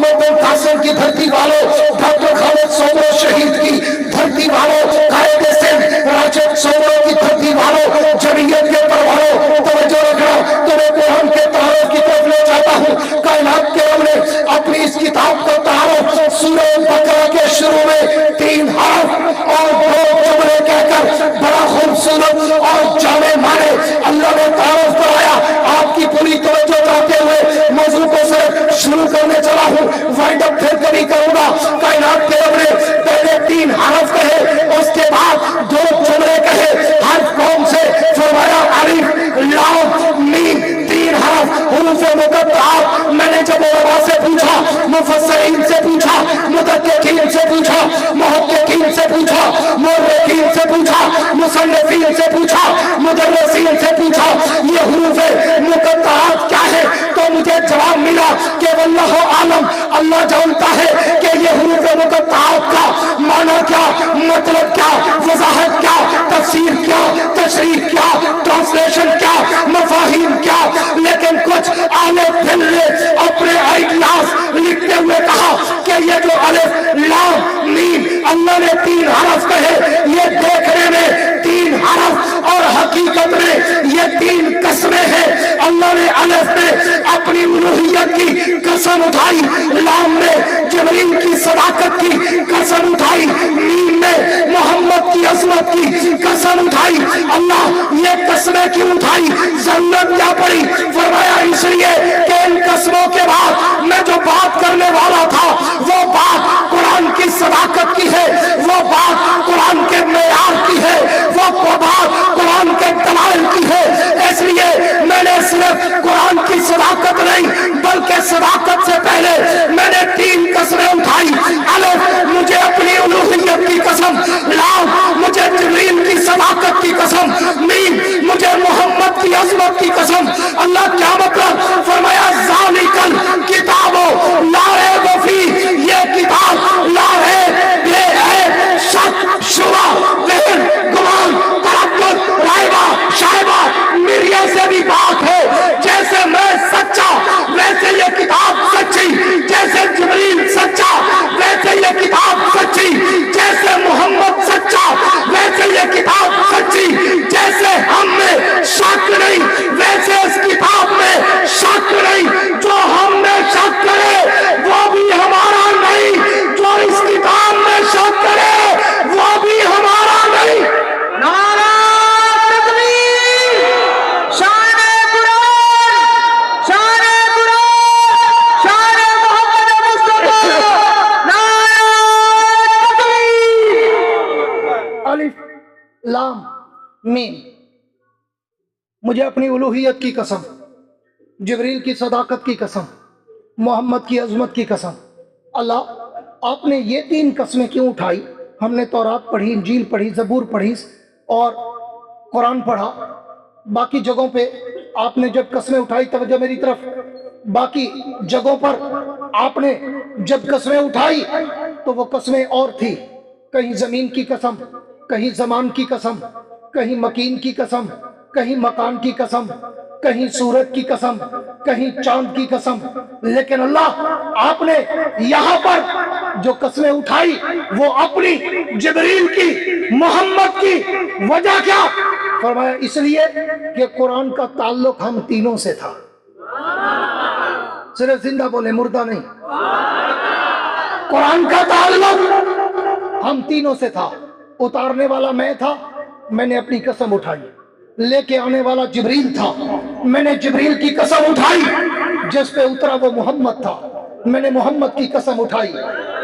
मोहम्मद बिन कासिम की धरती वालों, डॉक्टर खालिद सोमरो शहीद की धरती वालों, कायद सिंध राशिद सोमरो की धरती वालों, जमीयत के परवानों, तवज्जो रखना, तुम्हें कुरान के तारुफ की तरफ ले जाता हूँ। कायनात के रब ने अपनी इस किताब का तारुफ सूरह बकरा के शुरू में 3 हर्फ और 2 जुमले कहकर बड़ा खूबसूरत और जाने माने अल्लाह ने तारुफ कराया। आपकी पूरी तवज्जो चाहते हुए मौजू को से शुरू करने चला हूँ, वाइंड अप फिर कभी करूंगा। कायनात के रब ने पहले 3 हर्फ कहे, उसके बाद 2 जुमले कहे। हर्फ कौन से? फरमाया अलिफ लाम मीम, 3 हर्फ हुरूफ मुक़त्तआत। मैंने जब उलमा से पूछा, मुफस्सिरीन से पूछा, मुहद्दिसीन से पूछा, मुहक्किकीन से पूछा, मुअर्रिखीन से पूछा, मुसन्निफीन से पूछा, मुदर्रिसीन से पूछा, ये हुरूफ मुक़त्तआत क्या है, तो मुझे जवाब मिला कि वल्लाहु आलम, अल्लाह जानता है कि ये हुरूफ मुक़त्तआत का माना क्या, मतलब क्या, वज़ाहत क्या, तफसीर क्या, तशरीह क्या, ट्रांसलेशन क्या, मफाहिम क्या। लेकिन कुछ आले दिल ने अपने आइडियाज लिखते हुए कहा कि ये जो अलिफ लाम मीम अल्लाह ने 3 हरफ कहे, ये देखने में 3 हरफ और हकीकत में ये 3 कसमें हैं। अल्लाह ने अलिफ में अपनी उलूहियत की कसम उठाई, लाम में जिब्रील की सदाकत की कसम उठाई, मीम में मोहम्मद की अज़मत की कसम उठाई। अल्लाह ये कसमें क्यों उठाई? जन्नत क्या पड़ी? फरमाया इसलिए कि इन कसमों के बाद मैं जो बात करने वाला था वो बात कुरान की सदाकत की है, वो बात कुरान के मेयार की है, वो बात कुरान के दलाइल की है। इसलिए मैंने सिर्फ कुरान की सदाकत नहीं बल्कि सदाकत से पहले मैंने 3 कसमें उठाई। अलिफ मुझे अपनी उलूहियत की कसम, लाम मुझे जिब्रील की सदाकत की कसम, मीम मुझे मोहम्मद की अज़मत की कसम। अल्लाह क्या मतलब? फरमाया ज़ालिकल किताबो ला रैब फी, ये किताब ला रैब बेऐब शक शुबा वहम गुमान तरद्दुद राइबा शाइबा मिर्या से भी बात हो। जैसे मैं सच्चा वैसे ये किताब सच्ची, जैसे जिब्रील सच्चा वैसे ये किताब सच्ची, जैसे मोहम्मद सच्चा वैसे ये किताब सच्ची, जैसे हम में शक नहीं वैसे इस किताब में शक नहीं। जो हम में शक करे वो भी हमारा नहीं, जो इस किताब में शक करे वो भी हमारा नहीं। नारा तकबीर, शान कुरान, शान कुरान, शान मोहम्मद मुस्तफा, नारा तकबीर। अलिफ लाम मीम मुझे अपनी उलूहियत की कसम, जिब्रील की सदाकत की कसम, मोहम्मद की अज़मत की कसम। अल्लाह आपने ये 3 कसमें क्यों उठाई? हमने तौरात पढ़ी, इंजील पढ़ी, ज़बूर पढ़ी और कुरान पढ़ा। बाकी जगहों पे आपने जब कसमें उठाई, तवज्जो मेरी तरफ, बाकी जगहों पर आपने जब कसमें उठाई तो वो कसमें और थी। कहीं ज़मीन की कसम, कहीं ज़मान की कसम, कहीं मकीन की कसम, कहीं मकान की कसम, कहीं सूरज की कसम, कहीं चांद की कसम। लेकिन अल्लाह आपने यहाँ पर जो कसमें उठाई वो अपनी, जिब्रील की, मोहम्मद की। वजह क्या? फरमाया इसलिए कि कुरान का ताल्लुक हम तीनों से था। सिर्फ जिंदा बोले, मुर्दा नहीं। कुरान का ताल्लुक हम तीनों से था। उतारने वाला मैं था, मैंने अपनी कसम उठाई। लेके आने वाला जिब्रील था, मैंने जिब्रील की कसम उठाई। जिस पे उतरा वो मोहम्मद था, मैंने मोहम्मद की कसम उठाई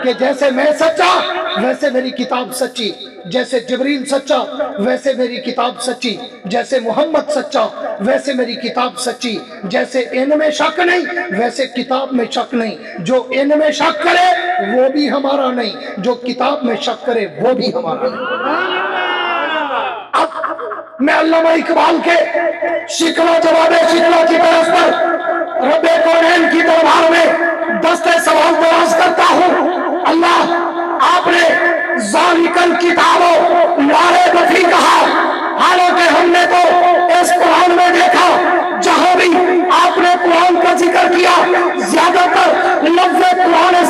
कि जैसे मैं सच्चा वैसे मेरी किताब सच्ची, जैसे जिब्रील सच्चा वैसे मेरी किताब सच्ची, जैसे मोहम्मद सच्चा वैसे मेरी किताब सच्ची। जैसे इनमें शक नहीं वैसे किताब में शक नहीं। जो इनमें शक करे वो भी हमारा नहीं, जो किताब में शक करे वो भी हमारा नहीं। अब मैं अल्लामा इकबाल के शिकवा जवाबे शिकवा की तरफ पर रब्बे कौनैन की दरबार में दस्ते सवाल दराज करता हूँ। अल्लाह आपने ज़ालिकल किताबो ला रैब फी कहा, हालांकि हमने तो इस कुरान में देखा जहां भी आपने कुरान का जिक्र किया ज्यादातर लफ्ज़ कुरान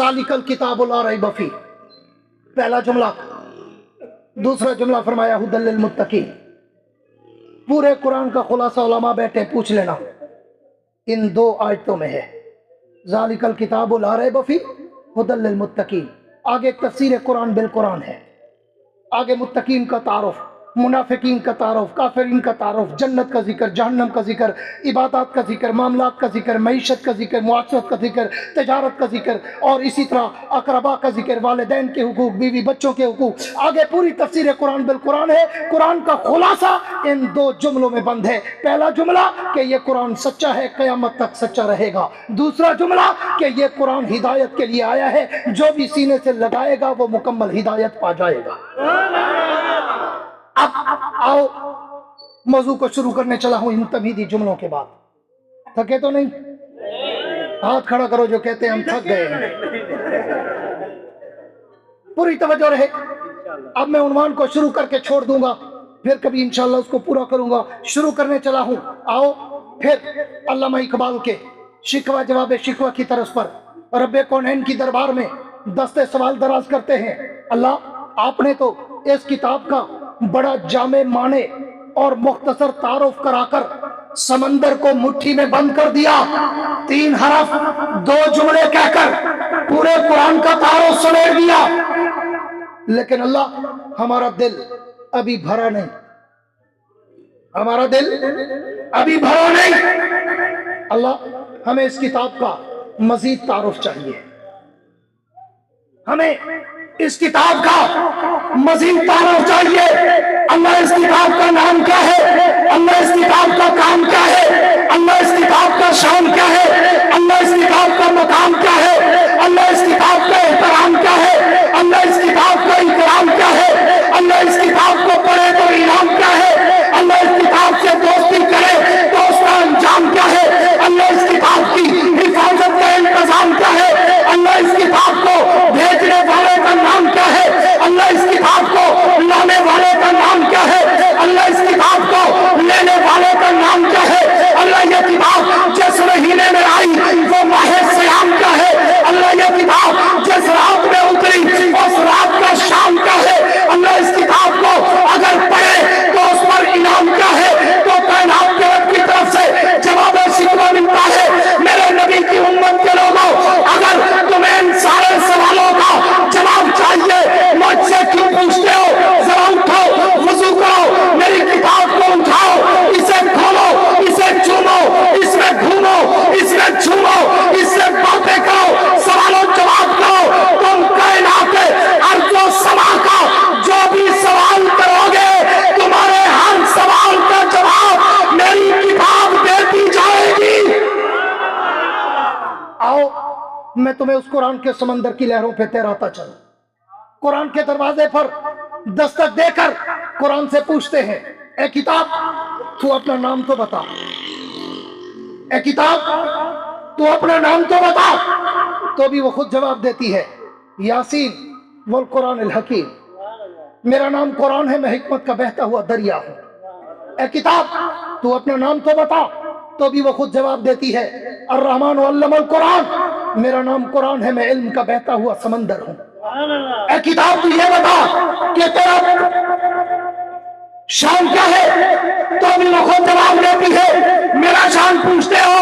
ज़ालिकल किताबु ला रैब फीह, पहला जुमला। दूसरा जुमला फरमाया हुदल लिल मुत्तकीन। पूरे कुरान का खुलासा उलमा बैठे पूछ लेना, इन दो आयतों में है, ज़ालिकल किताबु ला रैब फीह हुदल लिल मुत्तकीन। आगे तफसीर कुरान बिल कुरान है, आगे मुत्तकीन का तारुफ, मुनाफिकीन का तारुफ, काफिरीन का तारुफ, जन्नत का जिक्र, जहन्नम का जिक्र, इबादत का जिक्र, मामलात का जिक्र, मईशत का जिक्र, मुआशरत का जिक्र, तजारत का जिक्र, और इसी तरह अकरबा का जिक्र, वालिदैन के हुकूक, बीवी बच्चों के हुकूक। आगे पूरी तफसीर कुरान बिल कुरान है। कुरान का खुलासा इन दो जुमलों में बंद है। पहला जुमला कि ये कुरान सच्चा है, क़यामत तक सच्चा रहेगा। दूसरा जुमला कि ये कुरान हिदायत के लिए आया है, जो भी सीने से लगाएगा वो मुकम्मल हिदायत पा जाएगा। अब आओ मौजू को शुरू करने चला हूं इन तमहीदी जुमलों के बाद। थके तो नहीं? हाथ खड़ा करो जो कहते हैं हम थक गए हैं। पूरी तवज्जो रहे। अब मैं उन्वान को शुरू करके छोड़ दूंगा, फिर कभी इंशाअल्लाह उसको पूरा करूंगा। शुरू करने चला हूं। आओ फिर अल्लामा इकबाल के शिकवा जवाब शिकवा की तरफ पर रब्बे कौनैन की दरबार में दस्ते सवाल दराज करते हैं। अल्लाह, आपने तो इस किताब का बड़ा जामे माने और मुख्तसर तारुफ कराकर समंदर को मुट्ठी में बंद कर दिया। 3 हरफ 2 जुमले कहकर पूरे कुरान का तारुफ समेट दिया। लेकिन अल्लाह, हमारा दिल अभी भरा नहीं, हमारा दिल अभी भरा नहीं। अल्लाह, हमें इस किताब का मजीद तारुफ चाहिए, हमें इस किताब का मजीद तारुफ चाहिए। अल्लाह, इस किताब का नाम क्या है? अल्लाह, इस किताब का काम क्या है? अल्लाह, इस किताब का शान क्या है? अल्लाह, इस किताब का मकाम क्या है? अल्लाह, इस किताब का एहतराम क्या है? अल्लाह, इस किताब का इकराम क्या है? अल्लाह, इस किताब को पढ़े तो इनाम क्या है? अल्लाह, इस किताब से दोस्ती करे तो उसका अंजाम क्या है? अल्लाह, इस किताब की हिफाजत का इंतजाम क्या है? अल्लाह, इस किताब को भेजने वाले का नाम क्या है? अल्लाह, इस किताब को लाने वाले का नाम क्या है? अल्लाह, इस किताब को लेने वाले का नाम क्या है? अल्लाह, ये किताब जिस महीने में आई वो माहे सियाम क्या है? अल्लाह, ये किताब जिस रात में उतरी उस रात का शाम क्या है? अल्लाह, इस किताब को अगर पढ़े तो उस पर इनाम क्या है? तो कायनात के रब की तरफ से जवाब शिकवा मिलता है। मेरे नबी की उम्मत के लोगों, अगर तुम्हें इन सारे सवालों का जवाब चाहिए, मुझसे क्यों पूछते हो? जरा उठो, वुजू करो, मेरी किताब को उठाओ, इसे खोलो, इसे चूमो, इसमें घूमो, इसमें झूमो, इससे बातें करो, सवालों जवाब करो। तुम कायनात अर्ज़ो समा का जो भी सवाल करोगे, तुम्हारे हर सवाल का जवाब मेरी किताब देती जाएगी। आओ, मैं तुम्हें उस कुरान के समंदर की लहरों पे तैराता चलूं। कुरान के दरवाजे पर दस्तक देकर कुरान से पूछते हैं, ए किताब, तू अपना नाम तो बता। ए किताब, तू अपना नाम तो बता। तो भी वो खुद जवाब देती है, यासीन वल कुरान अल हकीम, मेरा नाम कुरान है, मैं हिकमत का बहता हुआ दरिया हूं। ए किताब, तू अपना नाम तो बता। तो भी वो खुद जवाब देती है, अर्रहमान अल्लमल कुरान, मेरा नाम कुरान है, मैं इल्म का बहता हुआ समंदर हूं। ए किताब, तू ये बता कि तेरा शान क्या है? तो भी वो खुद जवाब देती है, मेरा शान पूछते हो,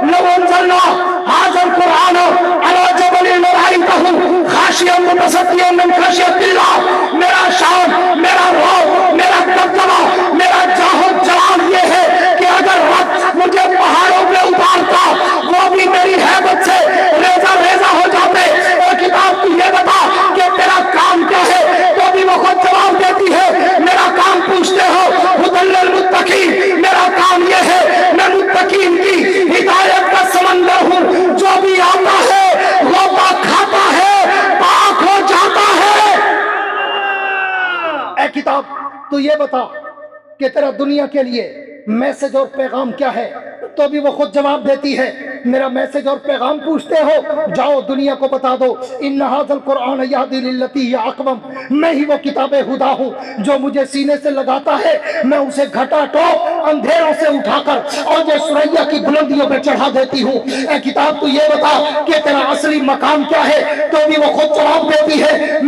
लो अंज़लना हाज़ल कुरान अला जबलिन रअयतहु खाशियन मुतसद्दियन मिन खशियतिल्लाह, मेरा शान, मेरा रूह, मेरा दबदबा, मेरा जाहो जलाल ये है कि अगर रब मुझे पहाड़ों पे उतारता, वो भी मेरी हैबत से रेजा रेजा हो जाते। और किताब, तू ये बता कि तेरा काम क्या है? तो भी वो खुद जवाब देती है, मेरा काम पूछते हो, हुदल लिल मुत्तकीन, मेरा काम ये है, मैं मुत्तकीन की हिदायत का समंदर हूं, जो भी आता है वो पाक खाता है, पाक हो जाता है। ए किताब, तू ये बता कि तेरा दुनिया के लिए मैसेज और पैगाम क्या है? تو بھی وہ خود جواب دیتی ہے میرا میسج اور پیغام پوچھتے ہو جاؤ دنیا کو بتا دو ان ھذا القرآن یہدی للتی ہی اقوم میں ہی وہ کتاب خدا ہوں جو مجھے سینے سے لگاتا ہے میں اسے گھٹا ٹوپ اندھیروں سے اٹھا کر اور یہ سریا کی بلندیوں پہ چڑھا دیتی ہوں اے کتاب تو یہ بتا کہ تیرا اصلی مقام کیا ہے تو بھی وہ خود جواب دیتی ہے